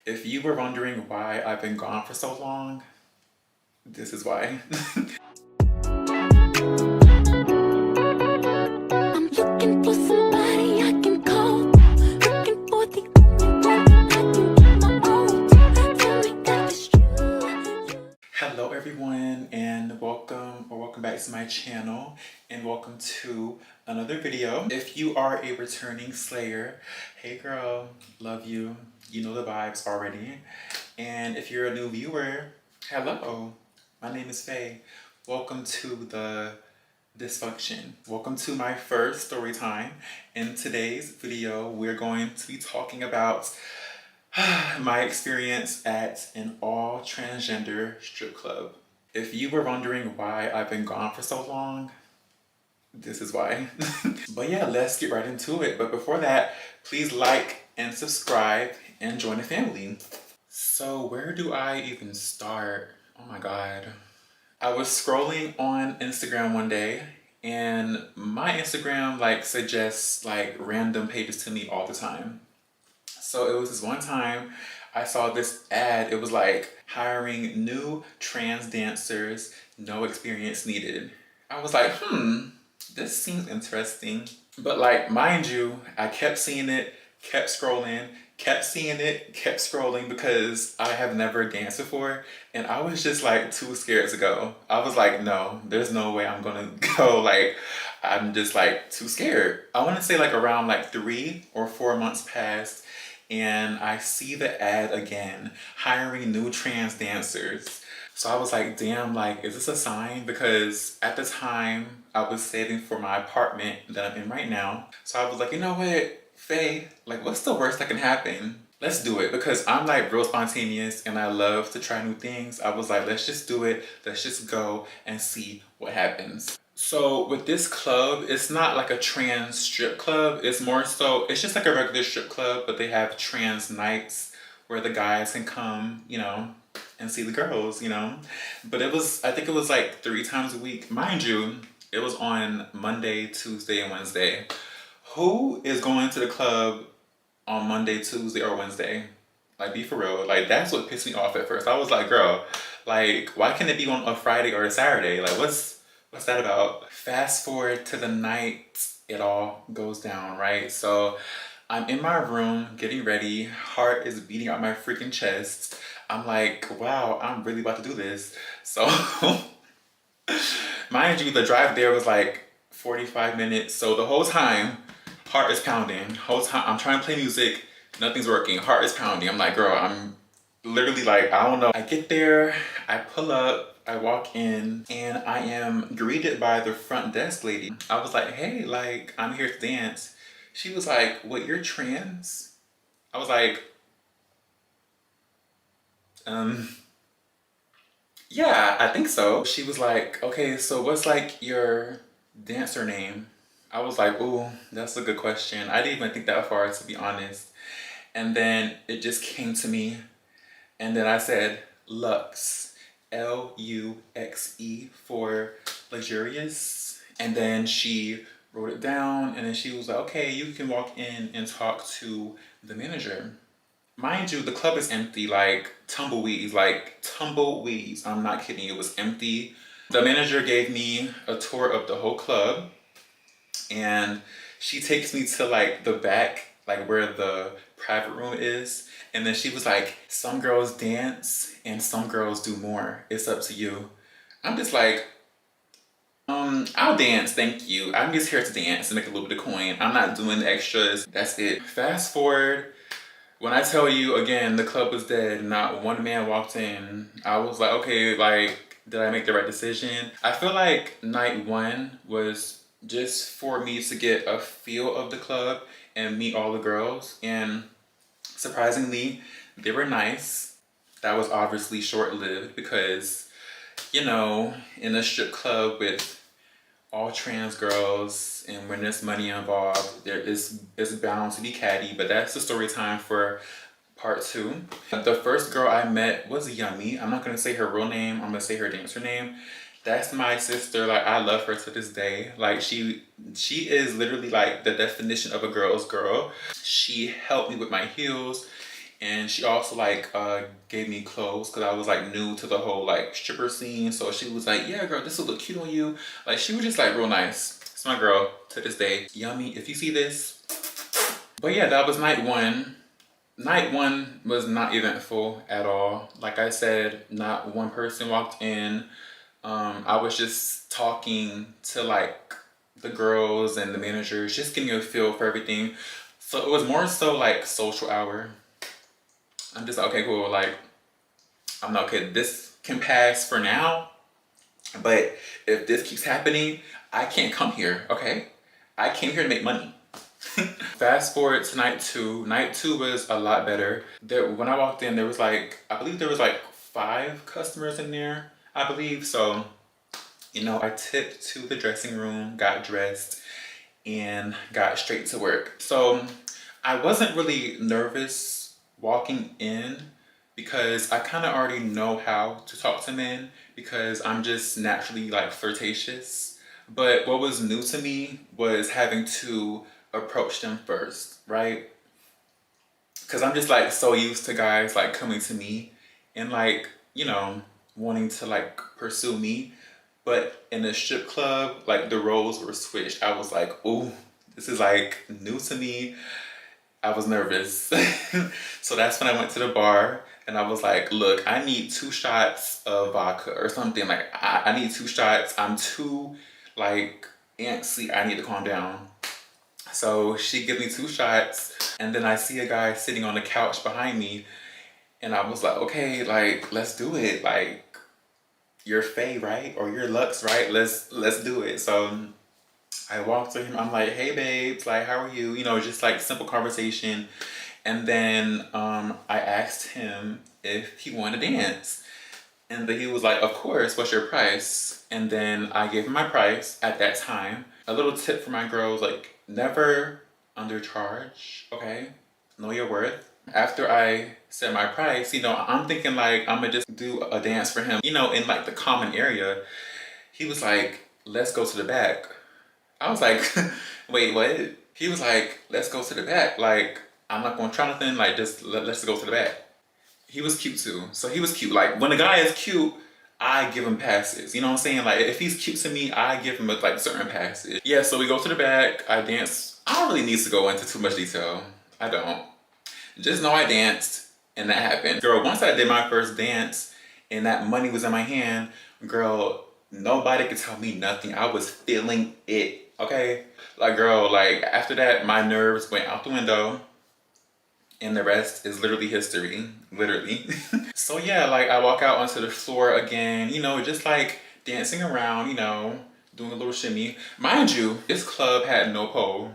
If you were wondering why I've been gone for so long, this is why. I'm looking for somebody I can call. Looking for the only one I can get my own. Tell me that it's true. Hello everyone, and welcome back to my channel, and welcome to another video. If you are a returning slayer, hey girl, love you. You know the vibes already. And if you're a new viewer, hello. My name is Faye. Welcome to the dysfunction. Welcome to my first story time. In today's video, we're going to be talking about my experience at an all transgender strip club. If you were wondering why I've been gone for so long, this is why. But yeah, let's get right into it. But before that, please like and subscribe and join the family. So where do I even start? Oh my God. I was scrolling on Instagram one day, and my Instagram suggests random pages to me all the time. So it was this one time I saw this ad. It was like hiring new trans dancers, no experience needed. I was like, this seems interesting. But mind you, I kept seeing it, kept scrolling, kept seeing it, kept scrolling because I have never danced before. And I was just too scared to go. I was like, no, there's no way I'm gonna go. I'm just too scared. I wanna say around 3 or 4 months passed, and I see the ad again, hiring new trans dancers. So I was like, damn, is this a sign? Because at the time I was saving for my apartment that I'm in right now. So I was like, you know what, Faye, what's the worst that can happen? Let's do it, because I'm real spontaneous and I love to try new things. I was like, let's just do it. Let's just go and see what happens. So with this club, it's not like a trans strip club. It's more so, it's just like a regular strip club, but they have trans nights where the guys can come, and see the girls, But I think it was 3 times a week. Mind you, it was on Monday, Tuesday, and Wednesday. Who is going to the club on Monday, Tuesday, or Wednesday? Be for real. That's what pissed me off at first. I was like, girl, why can't it be on a Friday or a Saturday? What's that about? Fast forward to the night it all goes down, right? So I'm in my room getting ready. Heart is beating out my freaking chest. I'm like, wow, I'm really about to do this. So mind you, the drive there was 45 minutes. So the whole time, heart is pounding. Whole time I'm trying to play music, nothing's working. Heart is pounding. I'm like, girl, I'm literally I don't know. I get there, I pull up, I walk in, and I am greeted by the front desk lady. I was like, hey, I'm here to dance. She was like, what, you're trans? I was like, yeah, I think so. She was like, okay, so what's your dancer name? I was like, ooh, that's a good question. I didn't even think that far, to be honest. And then it just came to me. And then I said, Lux, Luxe, for luxurious. And then she wrote it down, and then she was like, okay, you can walk in and talk to the manager. Mind you, the club is empty, tumbleweeds, tumbleweeds. I'm not kidding, it was empty. The manager gave me a tour of the whole club, and she takes me to the back, where the private room is. And then she was like, some girls dance and some girls do more. It's up to you. I'm just like, I'll dance, thank you. I'm just here to dance and make a little bit of coin. I'm not doing the extras. That's it. Fast forward, when I tell you again, the club was dead, not one man walked in. I was like, okay, did I make the right decision? I feel like night one was just for me to get a feel of the club and meet all the girls. And surprisingly, they were nice. That was obviously short-lived because, in a strip club with all trans girls, and when there's money involved, it's bound to be catty. But that's the story time for part 2. The first girl I met was Yummy. I'm not gonna say her real name. I'm gonna say her dancer name. That's my sister. I love her to this day. She is literally the definition of a girl's girl. She helped me with my heels, And she also like gave me clothes because I was like new to the whole like stripper scene. So she was like, yeah girl, this will look cute on you. Like she was just like real nice. It's my girl to this day. Yummy if you see this. But yeah, that was night one. Night one was not eventful at all. Like I said, not one person walked in. I was just talking to like the girls and the managers, just getting a feel for everything. So it was more so like social hour. I'm just like, okay, cool. Like, I'm not okay. This can pass for now, but if this keeps happening, I can't come here. Okay, I came here to make money. Fast forward to night two. Night two was a lot better. When I walked in, there was like, I believe there was like 5 customers in there, I believe. So, you know, I tipped to the dressing room, got dressed, and got straight to work. So I wasn't really nervous walking in because I kind of already know how to talk to men because I'm just naturally like flirtatious. But what was new to me was having to approach them first, right? Because I'm just like so used to guys like coming to me and like, you know, wanting to like pursue me. But in the strip club, like the roles were switched. I was like, ooh, this is like new to me. I was nervous. So that's when I went to the bar and I was like, look, I need 2 shots of vodka or something. Like I need 2 shots. I'm too like antsy. I need to calm down. So she gave me 2 shots and then I see a guy sitting on the couch behind me and I was like, okay, like let's do it. Like you're Faye, right? Or you're Lux, right? Let's do it. So I walked to him. I'm like, hey babes, like how are you? You know, just like simple conversation. And then I asked him if he wanted to dance. And then he was like, of course, what's your price? And then I gave him my price at that time. A little tip for my girls, like never undercharge, okay? Know your worth. After I said my price, you know, I'm thinking like I'm gonna just do a dance for him, you know, in like the common area. He was like, let's go to the back. I was like, wait, what? He was like, let's go to the back. Like, I'm not gonna try nothing, like just let's go to the back. He was cute too. So he was cute. Like when a guy is cute, I give him passes. You know what I'm saying? Like if he's cute to me, I give him like certain passes. Yeah, so we go to the back, I dance. I don't really need to go into too much detail. I don't. Just know I danced and that happened. Girl, once I did my first dance and that money was in my hand, girl, nobody could tell me nothing. I was feeling it, okay? Like girl, like after that, my nerves went out the window and the rest is literally history, literally. So yeah, like I walk out onto the floor again, you know, just like dancing around, you know, doing a little shimmy. Mind you, this club had no pole.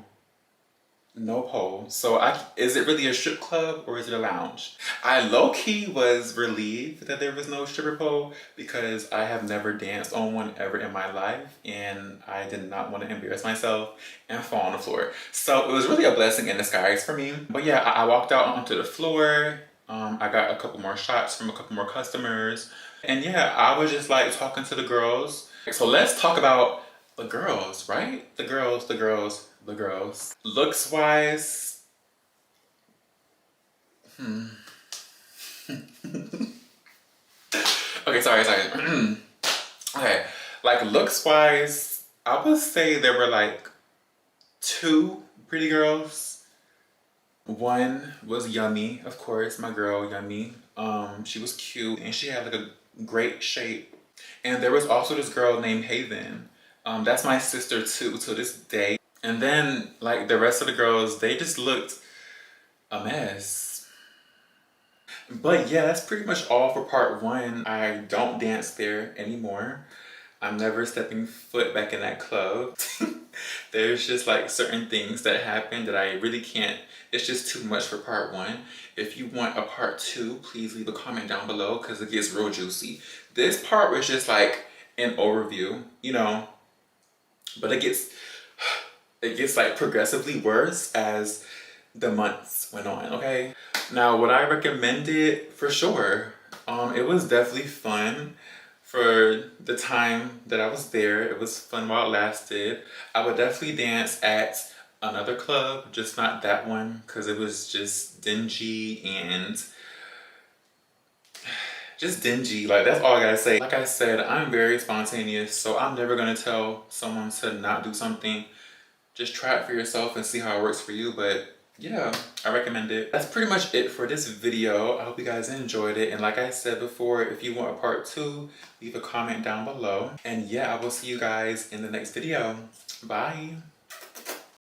No pole. So is it really a strip club or is it a lounge? I low-key was relieved that there was no stripper pole because I have never danced on one ever in my life and I did not want to embarrass myself and fall on the floor. So it was really a blessing in disguise for me. But yeah, I walked out onto the floor. I got a couple more shots from a couple more customers. And yeah, I was just like talking to the girls. So let's talk about the girls, right? The girls. Looks wise, okay, sorry. Okay, like looks wise, I would say there were like 2 pretty girls. One was Yummy, of course, my girl Yummy. She was cute and she had like a great shape. And there was also this girl named Haven. That's my sister too, to this day. And then like the rest of the girls, they just looked a mess. But yeah, that's pretty much all for part 1. I don't dance there anymore. I'm never stepping foot back in that club. There's just like certain things that happen that I really can't. It's just too much for part 1. If you want a part 2, please leave a comment down below because it gets real juicy. This part was just like an overview, you know, but it gets like progressively worse as the months went on, okay? Now, would I recommend it? For sure. It was definitely fun for the time that I was there. It was fun while it lasted. I would definitely dance at another club, just not that one, because it was just dingy and just dingy. Like, that's all I gotta say. Like I said, I'm very spontaneous, so I'm never gonna tell someone to not do something. Just try it for yourself and see how it works for you. But yeah, I recommend it. That's pretty much it for this video. I hope you guys enjoyed it. And like I said before, if you want a part 2, leave a comment down below. And yeah, I will see you guys in the next video. Bye.